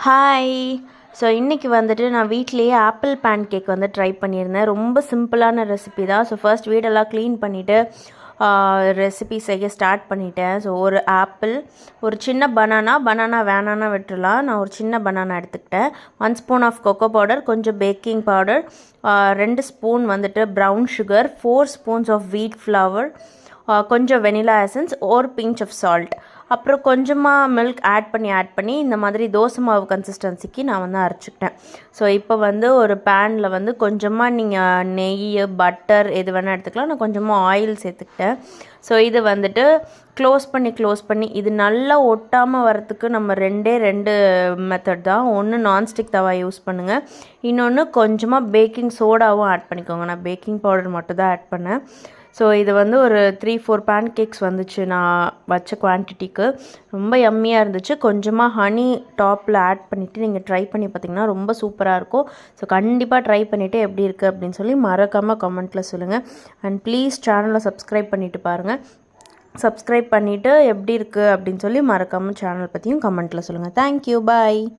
Hi. So இன்றைக்கி வந்துட்டு நான் வீட்டிலேயே ஆப்பிள் பேன் கேக் வந்து ட்ரை பண்ணியிருந்தேன். ரொம்ப சிம்பிளான ரெசிபி தான். ஸோ ஃபர்ஸ்ட் வீடெல்லாம் க்ளீன் பண்ணிவிட்டு ரெசிபி செய்ய ஸ்டார்ட் பண்ணிட்டேன். ஸோ ஒரு ஆப்பிள், ஒரு சின்ன பனானா வேணான்னா விட்டுடலாம். நான் ஒரு சின்ன பனானா எடுத்துக்கிட்டேன். 1 ஸ்பூன் ஆஃப் கொக்கோ பவுடர், கொஞ்சம் பேக்கிங் பவுடர், 2 ஸ்பூன் வந்துட்டு brown sugar, 4 spoons of wheat flour, கொஞ்சம் வெனிலா எசன்ஸ், ஒரு பிஞ்ச் ஆஃப் சால்ட், அப்புறம் கொஞ்சமாக மில்க் ஆட் பண்ணி இந்த மாதிரி தோசை மாவு கன்சிஸ்டன்சிக்கு நான் வந்து அரைச்சிக்கிட்டேன். ஸோ இப்போ வந்து ஒரு பேனில் வந்து கொஞ்சமாக நீங்கள் நெய், பட்டர் எது வேணால் எடுத்துக்கலாம். நான் கொஞ்சமாக ஆயில் சேர்த்துக்கிட்டேன். ஸோ இது வந்துட்டு க்ளோஸ் பண்ணி இது நல்லா ஒட்டாமல் வரத்துக்கு நம்ம ரெண்டு மெத்தட் தான். ஒன்று நான்ஸ்டிக் தவா யூஸ் பண்ணுங்கள், இன்னொன்று கொஞ்சமாக பேக்கிங் சோடாவும் ஆட் பண்ணிக்கோங்க. நான் பேக்கிங் பவுடர் மட்டும் தான் ஆட் பண்ணேன். ஸோ இது வந்து ஒரு 3-4 பேன் கேக்ஸ் வந்துச்சு நான் வச்ச குவான்டிட்டிக்கு. ரொம்ப யம்மியாக இருந்துச்சு. கொஞ்சமாக ஹனி டாப்பில் ஆட் பண்ணிவிட்டு நீங்கள் ட்ரை பண்ணி பார்த்திங்கன்னா ரொம்ப சூப்பராக இருக்கும். ஸோ கண்டிப்பாக ட்ரை பண்ணிவிட்டு எப்படி இருக்குது அப்படின்னு சொல்லி மறக்காமல் கமெண்ட்டில் சொல்லுங்கள். அண்ட் ப்ளீஸ் சேனலை சப்ஸ்கிரைப் பண்ணிவிட்டு பாருங்கள். சப்ஸ்கிரைப் பண்ணிவிட்டு எப்படி இருக்குது அப்படின்னு சொல்லி மறக்காமல் சேனல் பற்றியும் கமெண்ட்டில் சொல்லுங்கள். தேங்க்யூ, பாய்.